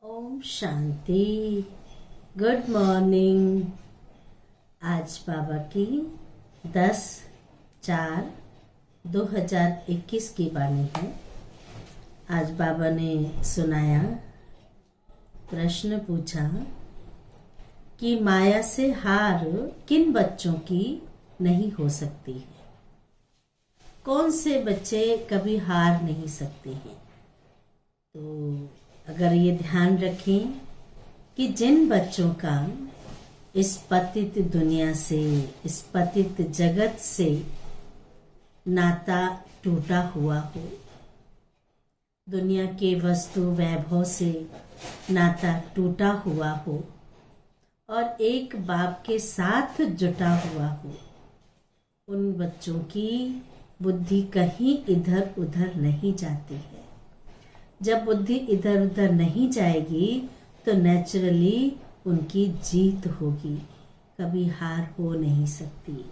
Om Shanti. Good morning. आज बाबा की 10/4/2021 की वाणी है। आज बाबा ने सुनाया, प्रश्न पूछा कि माया से हार किन बच्चों की नहीं हो सकती है। कौन से बच्चे कभी हार नहीं सकते हैं। तो अगर ये ध्यान रखें कि जिन बच्चों का इस पतित दुनिया से, इस पतित जगत से नाता टूटा हुआ हो, दुनिया के वस्तु वैभव से नाता टूटा हुआ हो और एक बाप के साथ जुटा हुआ हो, उन बच्चों की बुद्धि कहीं इधर उधर नहीं जाती है। जब बुद्धि इधर उधर नहीं जाएगी तो नेचुरली उनकी जीत होगी, कभी हार हो नहीं सकती।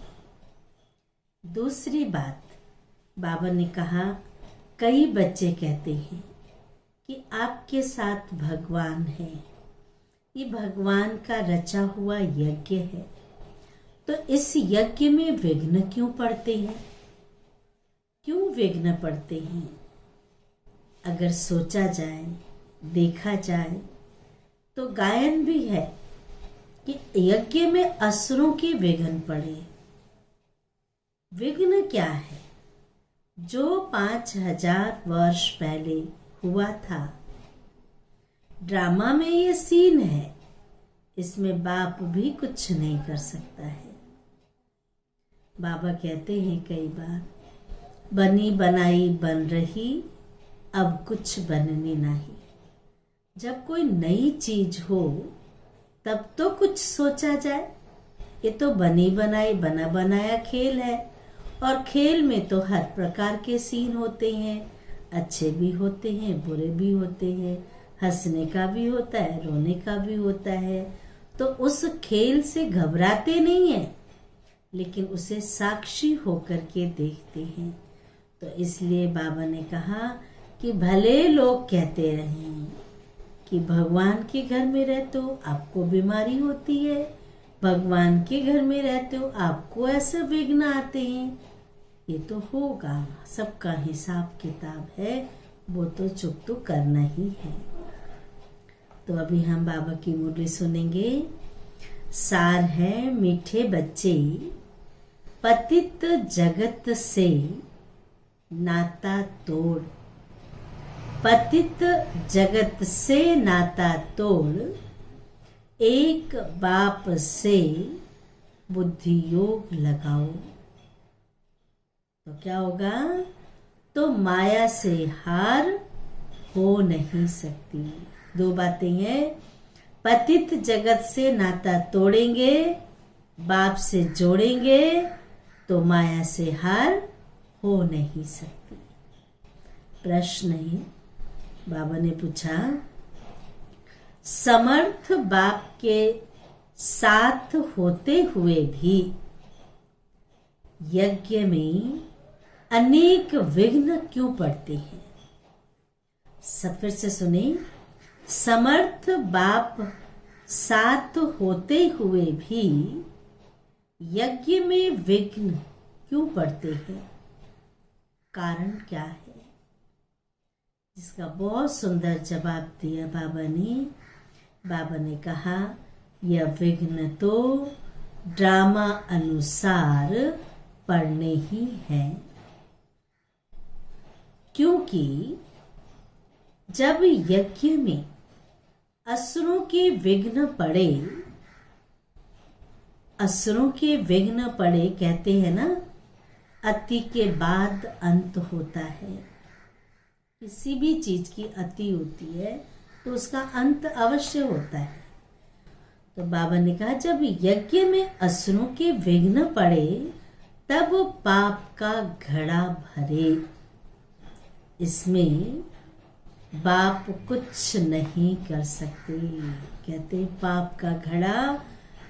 दूसरी बात, बाबा ने कहा, कई बच्चे कहते हैं कि आपके साथ भगवान है, ये भगवान का रचा हुआ यज्ञ है, तो इस यज्ञ में विघ्न क्यों पड़ते हैं? क्यों विघ्न पड़ते हैं? अगर सोचा जाए, देखा जाए तो गायन भी है कि यज्ञ में असुरों के विघ्न पड़े। विघ्न क्या है? जो 5000 वर्ष पहले हुआ था, ड्रामा में ये सीन है, इसमें बाप भी कुछ नहीं कर सकता है। बाबा कहते हैं कई बार, बनी बनाई बन रही, अब कुछ बनने नहीं। जब कोई नई चीज हो तब तो कुछ सोचा जाए। ये तो बनी बनाई बना बनाया खेल है, और खेल में तो हर प्रकार के सीन होते हैं, अच्छे भी होते हैं, बुरे भी होते हैं, हंसने का भी होता है, रोने का भी होता है। तो उस खेल से घबराते नहीं हैं, लेकिन उसे साक्षी होकर के देखते हैं। तो इसलिए बाबा ने कहा कि भले लोग कहते रहें कि भगवान के घर में रहते हो आपको बीमारी होती है, भगवान के घर में रहते हो आपको ऐसे विघ्न आते हैं, ये तो होगा, सबका हिसाब किताब है, वो तो चुप तो करना ही है। तो अभी हम बाबा की मुरली सुनेंगे। सार है मीठे बच्चे, पतित जगत से नाता तोड़, पतित जगत से नाता तोड़, एक बाप से बुद्धि योग लगाओ। तो क्या होगा? तो माया से हार हो नहीं सकती। दो बातें हैं, पतित जगत से नाता तोड़ेंगे, बाप से जोड़ेंगे, तो माया से हार हो नहीं सकती। प्रश्न है, बाबा ने पूछा, समर्थ बाप के साथ होते हुए भी यज्ञ में अनेक विघ्न क्यों पड़ते हैं? सब फिर से सुने। समर्थ बाप साथ होते हुए भी यज्ञ में विघ्न क्यों पड़ते हैं? कारण क्या है? जिसका बहुत सुंदर जवाब दिया बाबा ने। बाबा ने कहा, यह विघ्न तो ड्रामा अनुसार पड़ने ही है, क्योंकि जब यज्ञ में असुरों के विघ्न पड़े, असुरों के विघ्न पड़े, कहते हैं ना, अति के बाद अंत होता है। किसी भी चीज की अति होती है तो उसका अंत अवश्य होता है। तो बाबा ने कहा, जब यज्ञ में असुरों के विघ्न पड़े तब पाप का घड़ा भरे। इसमें बाप कुछ नहीं कर सकते। कहते पाप का घड़ा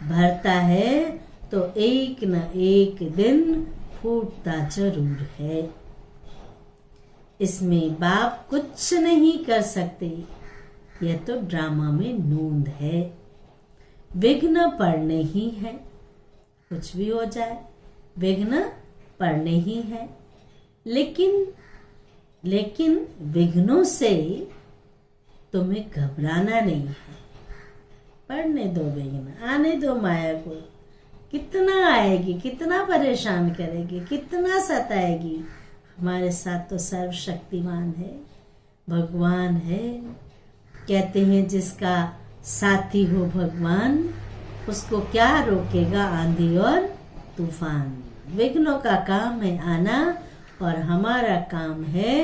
भरता है तो एक न एक दिन फूटता जरूर है। इसमें बाप कुछ नहीं कर सकते। यह तो ड्रामा में नूंद है। विघ्न पड़ने ही है, कुछ भी हो जाए विघ्न पड़ने ही है। लेकिन विघ्नों से तुम्हें घबराना नहीं है। पढ़ने दो विघ्न, आने दो माया को। कितना आएगी, कितना परेशान करेगी, कितना सताएगी। हमारे साथ तो सर्वशक्तिमान है, भगवान है। कहते हैं जिसका साथी हो भगवान, उसको क्या रोकेगा आंधी और तूफान। विघ्नों का काम है आना और हमारा काम है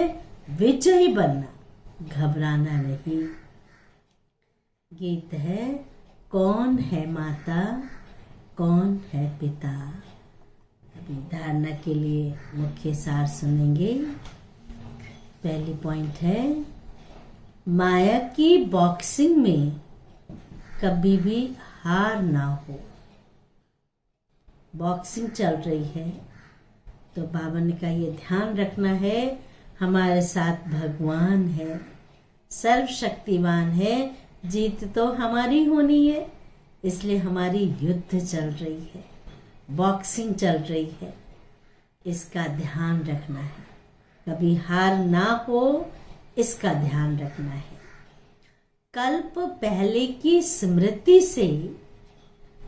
विजयी बनना, घबराना नहीं। गीत है कौन है माता कौन है पिता। अभी धारणा के लिए मुख्य सार सुनेंगे। पहली पॉइंट है माया की बॉक्सिंग में कभी भी हार ना हो। बॉक्सिंग चल रही है तो बाबा ने कहा ये ध्यान रखना है, हमारे साथ भगवान है, सर्वशक्तिमान है, जीत तो हमारी होनी है। इसलिए हमारी युद्ध चल रही है, बॉक्सिंग चल रही है, इसका ध्यान रखना है। कभी हार ना हो, इसका ध्यान रखना है। कल्प पहले की स्मृति से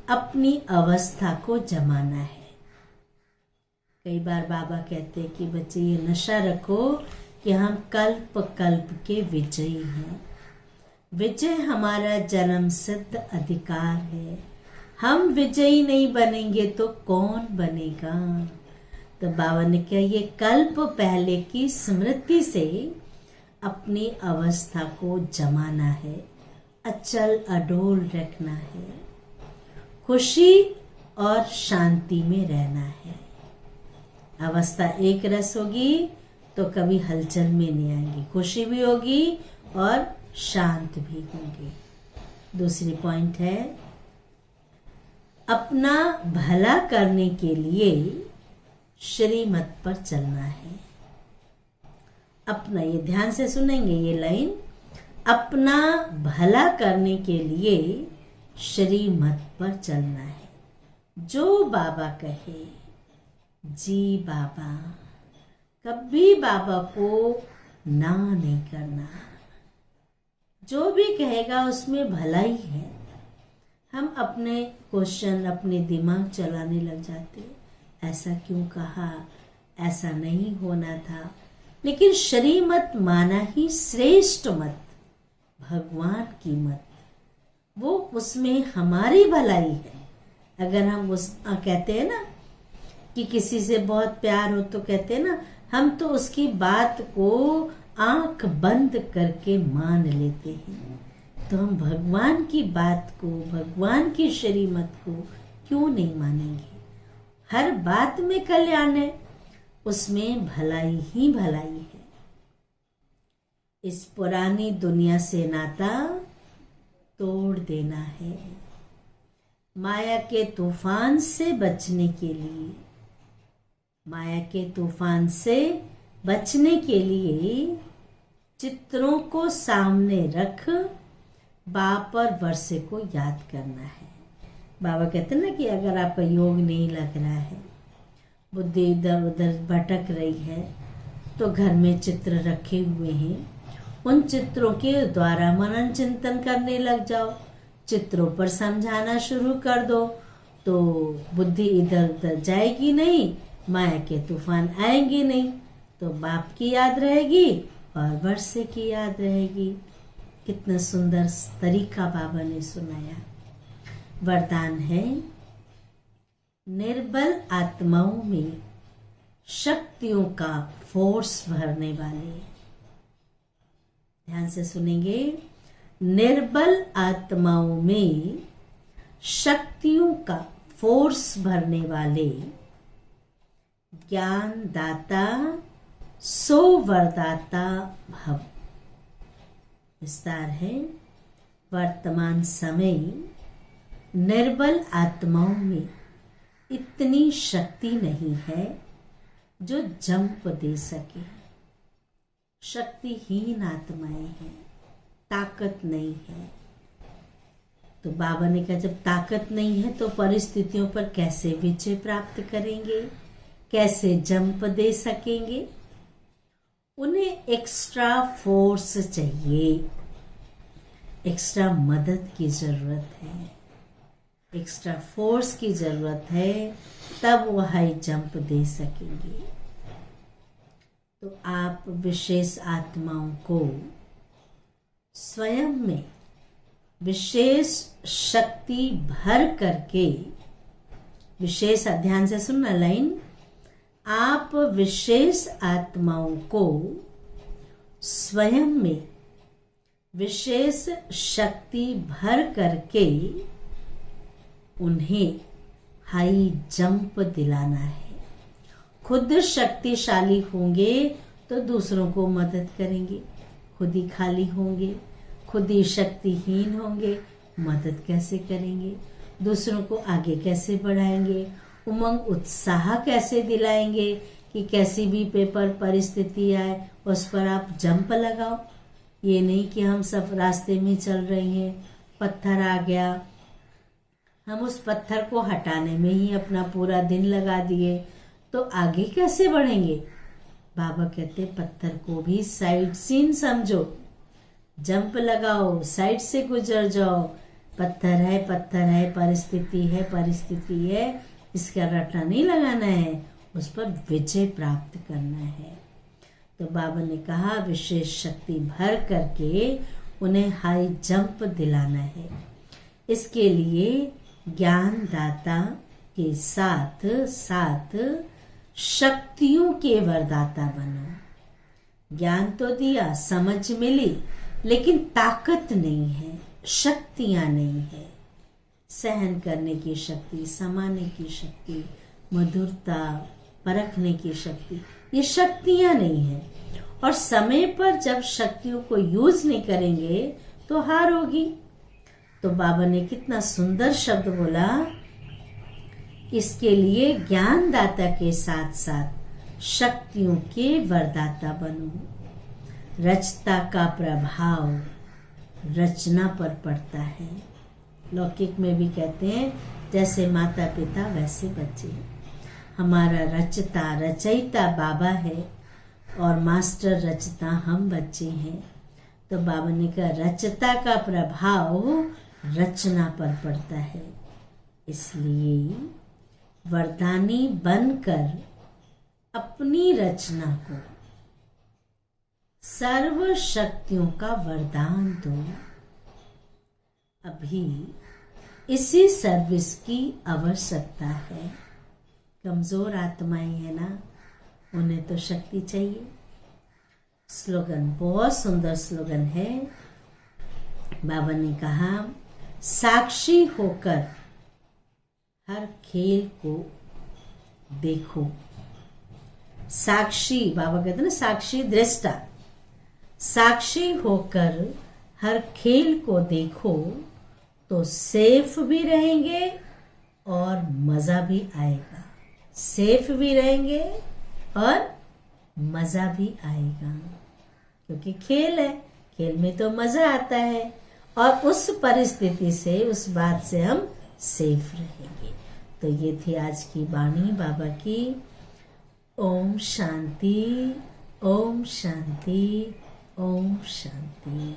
अपनी अवस्था को जमाना है। कई बार बाबा कहते हैं कि बच्चे ये नशा रखो कि हम कल्प कल्प के विजयी हैं। विजय हमारा जन्म सिद्ध अधिकार है। हम विजयी नहीं बनेंगे तो कौन बनेगा। तो बाबा ने कहा ये कल्प पहले की स्मृति से अपनी अवस्था को जमाना है, अचल अडोल रखना है, खुशी और शांति में रहना है। अवस्था एक रस होगी तो कभी हलचल में नहीं आएंगी, खुशी भी होगी और शांत भी होंगे। दूसरी पॉइंट है अपना भला करने के लिए श्रीमत पर चलना है। अपना, ये ध्यान से सुनेंगे ये लाइन, अपना भला करने के लिए श्रीमत पर चलना है। जो बाबा कहे जी बाबा, कभी बाबा को ना नहीं करना। जो भी कहेगा उसमें भलाई है। हम अपने क्वेश्चन, अपने दिमाग चलाने लग जाते, ऐसा क्यों कहा, ऐसा नहीं होना था। लेकिन श्रीमत माना ही श्रेष्ठ मत, भगवान की मत, वो उसमें हमारी भलाई है। अगर हम उस कहते हैं ना कि किसी से बहुत प्यार हो तो कहते हैं ना, हम तो उसकी बात को आंख बंद करके मान लेते हैं। तो हम भगवान की बात को, भगवान की श्रीमत को क्यों नहीं मानेंगे। हर बात में कल्याण है, उसमें भलाई ही भलाई है। इस पुरानी दुनिया से नाता तोड़ देना है। माया के तूफान से बचने के लिए, माया के तूफान से बचने के लिए चित्रों को सामने रख बाप और वर्षे को याद करना है। बाबा कहते हैं ना कि अगर आपका योग नहीं लग रहा है, बुद्धि इधर उधर भटक रही है, तो घर में चित्र रखे हुए हैं, उन चित्रों के द्वारा मनन चिंतन करने लग जाओ। चित्रों पर समझाना शुरू कर दो तो बुद्धि इधर उधर जाएगी नहीं, माया के तूफान आएंगे नहीं, तो बाप की याद रहेगी और वर्षे की याद रहेगी। कितना सुंदर तरीका बाबा ने सुनाया। वरदान है निर्बल आत्माओं में शक्तियों का फोर्स भरने वाले। ध्यान से सुनेंगे। निर्बल आत्माओं में शक्तियों का फोर्स भरने वाले ज्ञान दाता सो वरदाता भव। विस्तार है वर्तमान समय निर्बल आत्माओं में इतनी शक्ति नहीं है जो जंप दे सके। शक्तिहीन आत्माएं हैं, ताकत नहीं है। तो बाबा ने कहा जब ताकत नहीं है तो परिस्थितियों पर कैसे विजय प्राप्त करेंगे, कैसे जंप दे सकेंगे। उन्हें एक्स्ट्रा फोर्स चाहिए, एक्स्ट्रा मदद की जरूरत है, एक्स्ट्रा फोर्स की जरूरत है, तब वो हाई जंप दे सकेंगे। तो आप विशेष आत्माओं को स्वयं में विशेष शक्ति भर करके, विशेष ध्यान से सुनना लाइन, आप विशेष आत्माओं को स्वयं में विशेष शक्ति भर करके उन्हें हाई जंप दिलाना है। खुद शक्तिशाली होंगे तो दूसरों को मदद करेंगे, खुद ही खाली होंगे, खुद ही शक्तिहीन होंगे, मदद कैसे करेंगे, दूसरों को आगे कैसे बढ़ाएंगे, उमंग उत्साह कैसे दिलाएंगे कि कैसी भी पेपर परिस्थिति आए उस पर आप जंप लगाओ। ये नहीं कि हम सब रास्ते में चल रहे हैं, पत्थर आ गया, हम उस पत्थर को हटाने में ही अपना पूरा दिन लगा दिए, तो आगे कैसे बढ़ेंगे। बाबा कहते पत्थर को भी साइड सीन समझो, जंप लगाओ, साइड से गुजर जाओ। पत्थर है, परिस्थिति है, इसका रट्टा नहीं लगाना है, उस पर विजय प्राप्त करना है। तो बाबा ने कहा विशेष शक्ति भर करके उन्हें हाई जंप दिलाना है। इसके लिए ज्ञानदाता के साथ साथ शक्तियों के वरदाता बनो। ज्ञान तो दिया, समझ मिली, लेकिन ताकत नहीं है, शक्तियां नहीं है। सहन करने की शक्ति, समाने की शक्ति, मधुरता, परखने की शक्ति, ये शक्तियां नहीं है। और समय पर जब शक्तियों को यूज नहीं करेंगे तो हार होगी। तो बाबा ने कितना सुंदर शब्द बोला, इसके लिए ज्ञानदाता के साथ साथ शक्तियों के वरदाता बनो। रचता का प्रभाव रचना पर पड़ता है। लौकिक में भी कहते हैं जैसे माता पिता वैसे बच्चे। हमारा रचता रचयिता बाबा है और मास्टर रचता हम बच्चे हैं। तो बाबा ने कहा रचता का प्रभाव रचना पर पड़ता है, इसलिए वरदानी बनकर अपनी रचना को सर्व शक्तियों का वरदान दो। अभी इसी सर्विस की आवश्यकता है। कमजोर आत्माएं है ना, उन्हें तो शक्ति चाहिए। स्लोगन बहुत सुंदर स्लोगन है। बाबा ने कहा साक्षी होकर हर खेल को देखो। साक्षी, बाबा कहते ना साक्षी दृष्टा। साक्षी होकर हर खेल को देखो तो सेफ भी रहेंगे और मजा भी आएगा। सेफ भी रहेंगे और मजा भी आएगा, क्योंकि खेल है, खेल में तो मजा आता है और उस परिस्थिति से, उस बात से हम सेफ रहेंगे। तो ये थी आज की वाणी बाबा की। ओम शांति, ओम शांति, ओम शांति।